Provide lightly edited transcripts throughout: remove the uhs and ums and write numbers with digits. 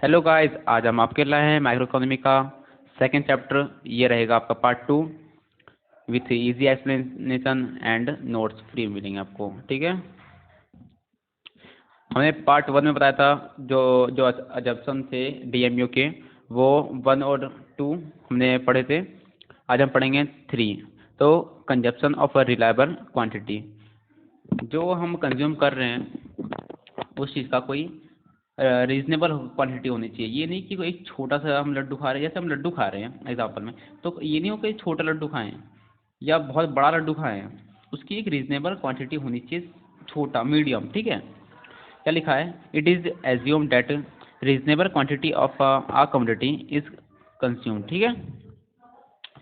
Hello guys, आज हम आपके लाए हैं माइक्रो इकोनॉमी का सेकंड चैप्टर। ये रहेगा आपका part 2 with easy explanation and notes free मिलेंगे आपको। ठीक है, हमने पार्ट 1 में बताया था जो जो अजम्पशन थे डीएमयू के, वो 1 और 2 हमने पढ़े थे। आज हम पढ़ेंगे 3। तो consumption of a reliable quantity, जो हम कंज्यूम कर रहे हैं उस चीज़ का कोई रीजनेबल क्वांटिटी होनी चाहिए। ये नहीं कि कोई एक छोटा सा हम लड्डू खा रहे हैं, जैसे हम लड्डू खा रहे हैं एग्जाम्पल में, तो ये नहीं हो कि छोटा लड्डू खाएं या बहुत बड़ा लड्डू खाएं, उसकी एक रीजनेबल क्वांटिटी होनी चाहिए, छोटा मीडियम। ठीक है, क्या लिखा है? It is assume that reasonable quantity of a commodity is consume. ठीक है,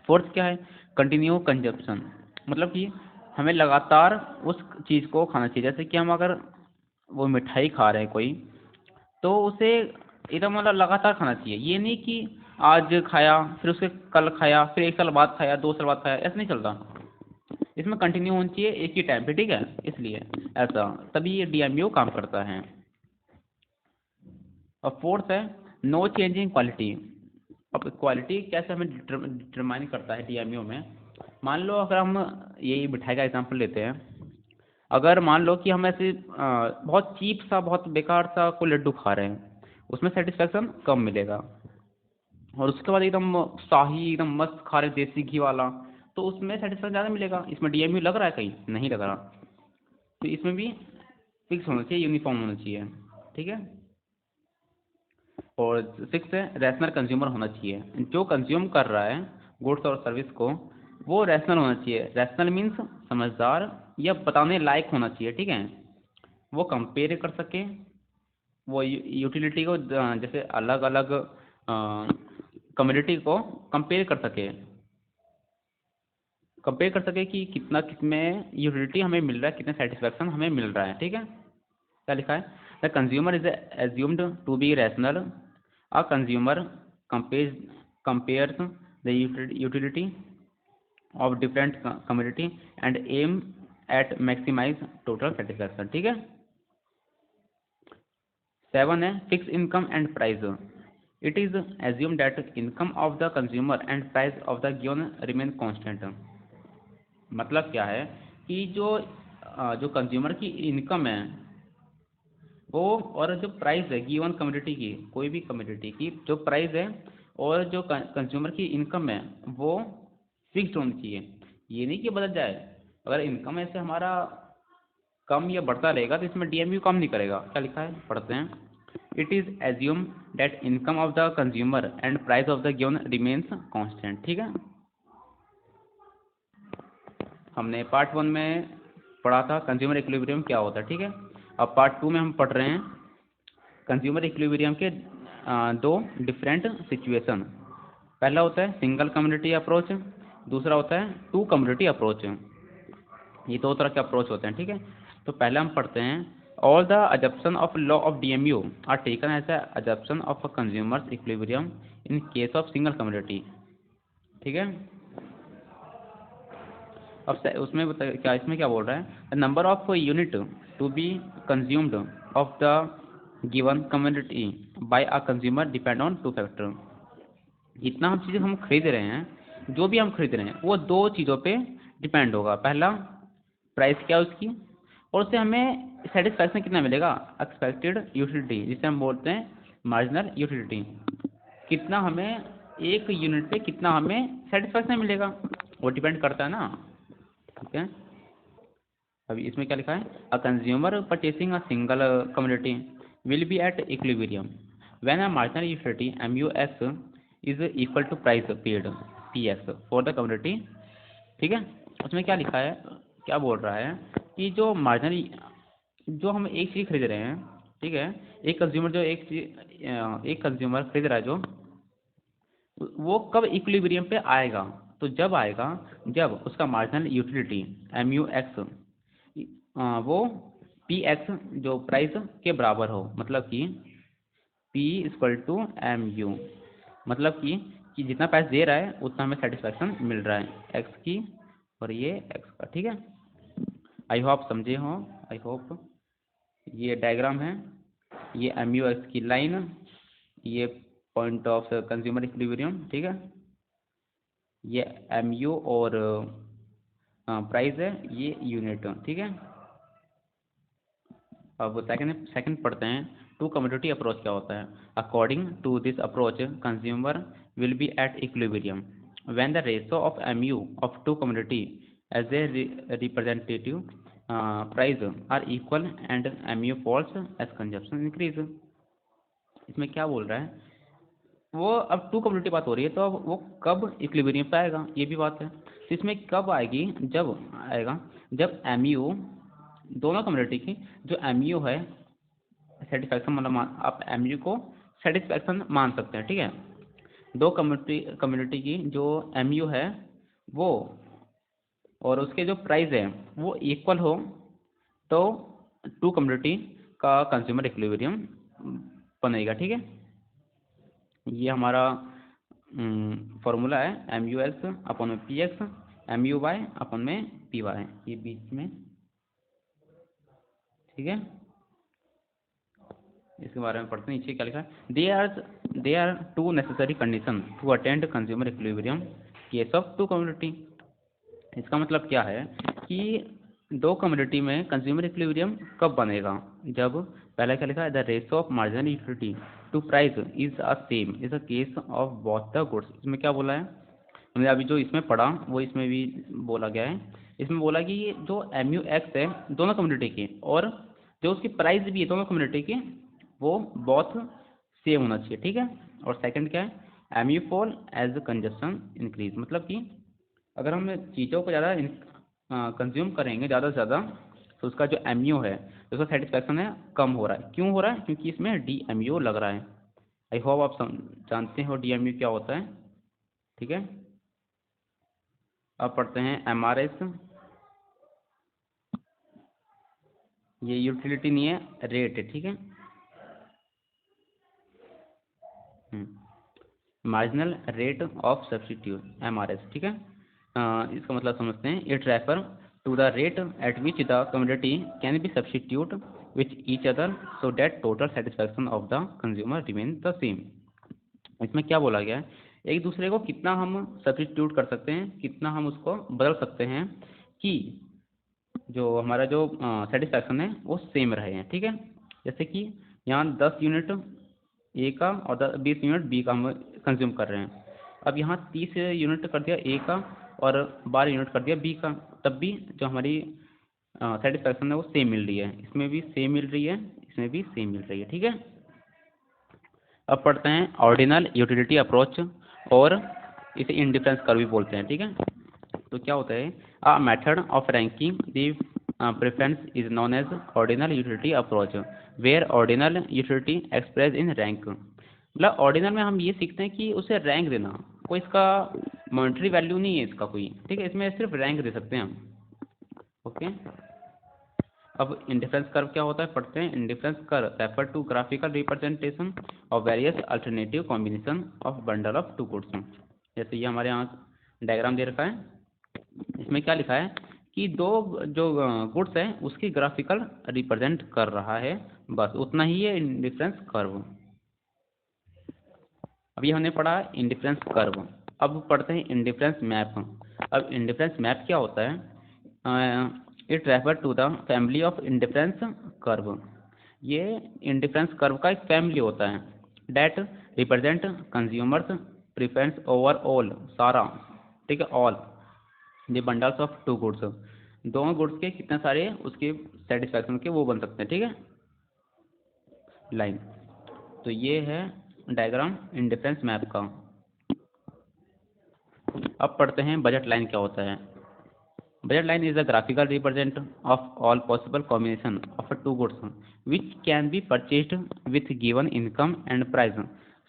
फोर्थ क्या है? कंटिन्यू कंजप्शन, मतलब कि हमें लगातार उस चीज़ को खाना चाहिए। जैसे कि हम अगर वो मिठाई खा रहे हैं कोई, तो उसे एकदम मतलब लगातार खाना चाहिए। ये नहीं कि आज खाया फिर उसके कल खाया फिर 1 साल बाद खाया 2 साल बाद खाया, ऐसा नहीं चलता। इसमें कंटिन्यू होनी चाहिए एक ही टाइम पे। ठीक है, इसलिए ऐसा तभी ये डीएमयू काम करता है। और फोर्थ है नो चेंज इन क्वालिटी। अब क्वालिटी कैसे हमें डिटरमाइन करता है डीएमयू में? मान लो अगर हम यही मिठाई का एग्जांपल लेते हैं, अगर मान लो कि हम ऐसे बहुत चीप सा बहुत बेकार सा कोई लड्डू खा रहे हैं, उसमें सेटिस्फेक्शन कम मिलेगा। और उसके बाद एकदम शाही एकदम मस्त खा रहे देसी घी वाला, तो उसमें सेटिस्फेक्शन ज़्यादा मिलेगा। इसमें डीएमयू लग रहा है? कहीं नहीं लग रहा। तो इसमें भी फिक्स होना चाहिए, यूनिफॉर्म होना चाहिए। ठीक है, और 6 है रैशनल कंज्यूमर होना चाहिए। जो कंज्यूम कर रहा है गुड्स और सर्विस को, वो रैशनल होना चाहिए। रैशनल मीन्स समझदार या बताने लायक होना चाहिए। ठीक है, वो कंपेयर कर सके, वो यूटिलिटी को जैसे अलग अलग कम्युनिटी को कंपेयर कर सके, कि कितना किसमें यूटिलिटी हमें मिल रहा है, कितना सेटिस्फैक्शन हमें मिल रहा है। ठीक है, क्या लिखा है? The consumer is assumed to be rational. A consumer compares the utility of different community and aim at maximize total satisfaction। ठीक है, 7 है fix income and price. It is assume that income of the consumer and price of the given remain constant. मतलब क्या है कि जो consumer की income है वो, और जो प्राइस है गिवन कम्युनिटी की, कोई भी कम्युनिटी की जो प्राइस है और जो कंज्यूमर की इनकम है वो फिक्स्ड होनी चाहिए। ये नहीं कि बदल जाए। अगर इनकम ऐसे हमारा कम या बढ़ता रहेगा तो इसमें डीएमयू काम नहीं करेगा। क्या लिखा है, पढ़ते हैं। It is assume that income of the consumer and price of the given remains constant. ठीक है, हमने पार्ट 1 में पढ़ा था कंज्यूमर इक्विलिब्रियम क्या होता है। ठीक है, अब पार्ट 2 में हम पढ़ रहे हैं कंज्यूमर इक्विलिब्रियम के 2 डिफरेंट सिचुएशन। पहला होता है सिंगल कम्युनिटी अप्रोच, दूसरा होता है 2 कम्युनिटी अप्रोच। ये 2 तरह के अप्रोच होते हैं। ठीक है, तो पहले हम पढ़ते हैं all the assumption of law of DMU are taken as a assumption of a consumer's equilibrium in case of single community. ठीक है, अब उसमें क्या, इसमें क्या बोल रहा है? Number of unit to be consumed of the given community by a consumer depend on 2 factor. जितना हम चीज़ें हम खरीद रहे हैं, जो भी हम खरीद रहे हैं, वो 2 चीज़ों पे डिपेंड होगा। पहला प्राइस क्या है उसकी, और उससे हमें सेटिस्फैक्शन कितना मिलेगा, एक्सपेक्टेड यूटिलिटी, जिसे हम बोलते हैं मार्जिनल यूटिलिटी। कितना हमें एक यूनिट पे कितना हमें सेटिस्फैक्शन मिलेगा, वो डिपेंड करता है ना। ठीक है, अभी इसमें क्या लिखा है? A consumer purchasing a single community will be at equilibrium when a marginal utility MUX is equal to price paid PX for the community. ठीक है, उसमें क्या लिखा है, क्या बोल रहा है कि जो मार्जिनल, जो हम एक चीज़ खरीद रहे हैं, ठीक है, एक कंज्यूमर जो एक कंज्यूमर खरीद रहा है, जो वो कब इक्विलिब्रियम पे आएगा? तो जब आएगा जब उसका मार्जिनल यूटिलिटी MUX वो PX जो प्राइस के बराबर हो। मतलब कि P=MU, मतलब कि जितना पैसा दे रहा है उतना हमें सेटिस्फैक्शन मिल रहा है एक्स की, और ये एक्स का। ठीक है, आई होप समझे हो, आई होप। ये डायग्राम है, ये MUX की लाइन, ये पॉइंट ऑफ कंज्यूमर इक्विलिब्रियम, ठीक है। ये एमयू और प्राइस है, ये यूनिट, ठीक है। अब सेकंड पढ़ते हैं, टू कमोडिटी अप्रोच क्या होता है। According to this approach consumer will be at equilibrium when the ratio of MU of two commodity as a representative price are equal and MU falls as consumption increase. इसमें क्या बोल रहा है, वो अब टू कम्युनिटी बात हो रही है, तो अब वो कब इक्विलिब्रियम पे आएगा, ये भी बात है। तो इसमें कब आएगी, जब आएगा जब एमयू दोनों कम्युनिटी की जो एमयू है सेटिस्फैक्शन, मतलब आप एमयू को सेटिस्फैक्शन मान सकते हैं, ठीक है। दो कम्युनिटी की जो एमयू है वो और उसके जो प्राइस है वो इक्वल हो, तो टू कम्युनिटी का कंज्यूमर इक्विलिब्रियम बनेगा, ठीक है। ये हमारा फॉर्मूला है एम यू एक्स अपन में P x, M U y upon में पी वाई, ये बीच में, ठीक है। इसके बारे में पढ़ते हैं, नीचे क्या लिखा है, they are two necessary condition to attend consumer equilibrium case of two community. इसका मतलब क्या है कि दो कम्युनिटी में कंज्यूमर इक्विलिब्रियम कब बनेगा, जब पहले क्या लिखा है, the ratio of marginal utility to price is a same is a case of both the goods. इसमें क्या बोला है, हमने अभी जो इसमें पढ़ा वो इसमें भी बोला गया है। इसमें बोला कि ये जो एम यू एक्स है दोनों कम्युनिटी के, और जो उसकी प्राइस भी है दोनों कम्युनिटी के, वो बहुत सेम होना चाहिए, ठीक है। और सेकंड क्या है, M U fall as consumption increase, मतलब कि अगर हम चीज़ों को ज़्यादा कंज्यूम करेंगे ज़्यादा से ज़्यादा, तो उसका जो एम यू है, उसका सेटिस्फैक्शन है कम हो रहा है। क्यों हो रहा है, क्योंकि इसमें डी एम यू लग रहा है। आई होप आप जानते हो डी एम यू क्या होता है, ठीक है। अब पढ़ते हैं एम आर एस, ये यूटिलिटी नहीं है, रेट है, ठीक है। Marginal rate of substitute M R S, ठीक है। इसका मतलब समझते हैं, it refer to the rate at which the community can be substitute with each other so that total satisfaction of the consumer remain the same. इसमें क्या बोला गया है, एक दूसरे को कितना हम सब्सटीट्यूट कर सकते हैं, कितना हम उसको बदल सकते हैं कि जो हमारा जो सेटिस्फैक्शन है वो सेम रहे हैं, ठीक है। जैसे कि यहाँ 10 यूनिट ए का और 20 यूनिट बी का हम कंज्यूम कर रहे हैं। अब यहाँ 30 यूनिट कर दिया ए का और 12 यूनिट कर दिया बी का, तब भी जो हमारी सेटिस्फैक्शन है वो सेम मिल रही है। इसमें भी सेम मिल रही है, इसमें भी सेम मिल रही है, ठीक है। अब पढ़ते हैं ऑर्डिनल यूटिलिटी अप्रोच, और इसे इंडिफरेंस कर्व भी बोलते हैं, ठीक है। तो क्या होता है, a method of ranking the preference is known as ordinal utility approach where ordinal utility express in rank. मतलब ऑर्डिनल में हम ये सीखते हैं कि उसे रैंक देना, कोई इसका मॉनेटरी वैल्यू नहीं है इसका कोई, ठीक है। इसमें सिर्फ रैंक दे सकते हैं हम, ओके। अब इंडिफरेंस कर्व क्या होता है, पढ़ते हैं। Indifference curve refer to graphical representation of various alternative combination of bundle of two goods. जैसे ये हमारे यहाँ डायग्राम दे रखा है, इसमें क्या लिखा है कि दो जो गुड्स है उसकी ग्राफिकल रिप्रेजेंट कर रहा है, बस उतना ही है इंडिफरेंस कर्व। अब ये हमने पढ़ा इंडिफरेंस कर्व। अब पढ़ते हैं इंडिफरेंस मैप। अब इंडिफरेंस मैप क्या होता है, it refer to the family of indifference curve. ये इंडिफरेंस कर्व का एक फैमिली होता है that represent consumer's preference over all, सारा, ठीक है, all the bundles of two goods, दोनों गुड्स के कितने सारे उसके सेटिस्फैक्शन के वो बन सकते हैं, ठीक है, लाइन। तो ये है डायग्राम इंडिफरेंस मैप का। अब पढ़ते हैं बजट लाइन क्या होता है। Budget line is a graphical represent of all possible combination of two goods which can be purchased with given income and price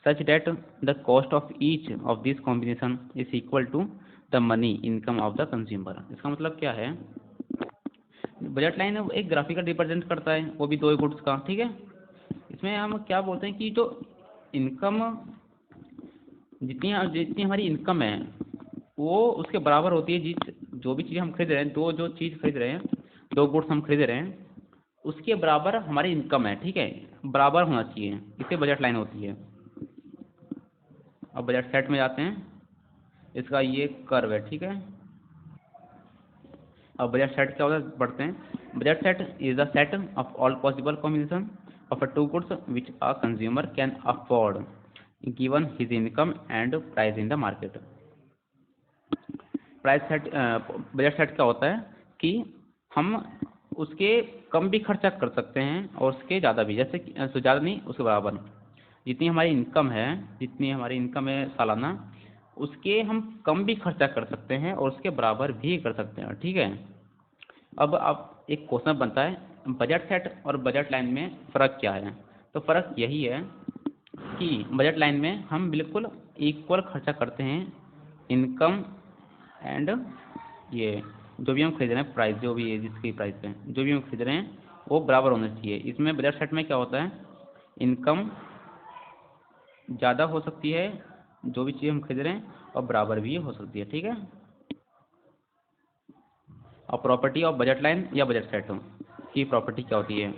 such that the cost of each of these combination is equal to the money income of the consumer। इसका मतलब क्या है, budget line एक graphical represent करता है, वो भी दो गुड्स का, ठीक है। इसमें हम क्या बोलते हैं कि जो इनकम जितनी जितनी हमारी इनकम है वो उसके बराबर होती है, जिस जो भी चीज़ हम खरीद रहे हैं, जो चीज़ खरीद रहे हैं, दो गुड्स हम खरीद रहे हैं, उसके बराबर हमारी इनकम है, ठीक है, बराबर होना चाहिए, इससे बजट लाइन होती है। अब बजट सेट में जाते हैं, इसका ये कर्व है, ठीक है। अब बजट सेट क्या होता है पढ़ते हैं। Budget set is the set of all possible combination of a two goods which a consumer can afford given his income and price in the market. Price set budget set क्या होता है कि हम उसके कम भी खर्चा कर सकते हैं और उसके ज़्यादा भी, जैसे कि ज़्यादा नहीं, उसके बराबर। जितनी हमारी इनकम है, जितनी हमारी इनकम है सालाना, उसके हम कम भी खर्चा कर सकते हैं और उसके बराबर भी कर सकते हैं, ठीक है। अब आप एक क्वेश्चन बनता है, बजट सेट और बजट लाइन में फ़र्क क्या है। तो फ़र्क यही है कि बजट लाइन में हम बिल्कुल इक्वल खर्चा करते हैं, इनकम एंड ये जो भी हम खरीद रहे हैं प्राइस, जो भी है जिसकी प्राइस है, जो भी हम खरीद रहे हैं वो बराबर होना चाहिए। इसमें बजट सेट में क्या होता है, इनकम ज़्यादा हो सकती है जो भी चीज़ हम खरीद रहे हैं, और बराबर भी हो सकती है, ठीक है। और प्रॉपर्टी ऑफ बजट लाइन या बजट सेट की प्रॉपर्टी क्या होती है।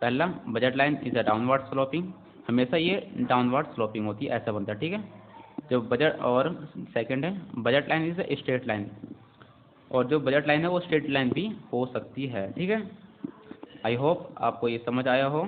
पहला, budget line is a downward sloping, हमेशा ये डाउनवर्ड स्लोपिंग होती है, ऐसा बनता है, ठीक है। जो बजट, और सेकंड है budget line is a straight line, और जो बजट लाइन है वो स्ट्रेट लाइन भी हो सकती है, ठीक है। आई होप आपको ये समझ आया हो।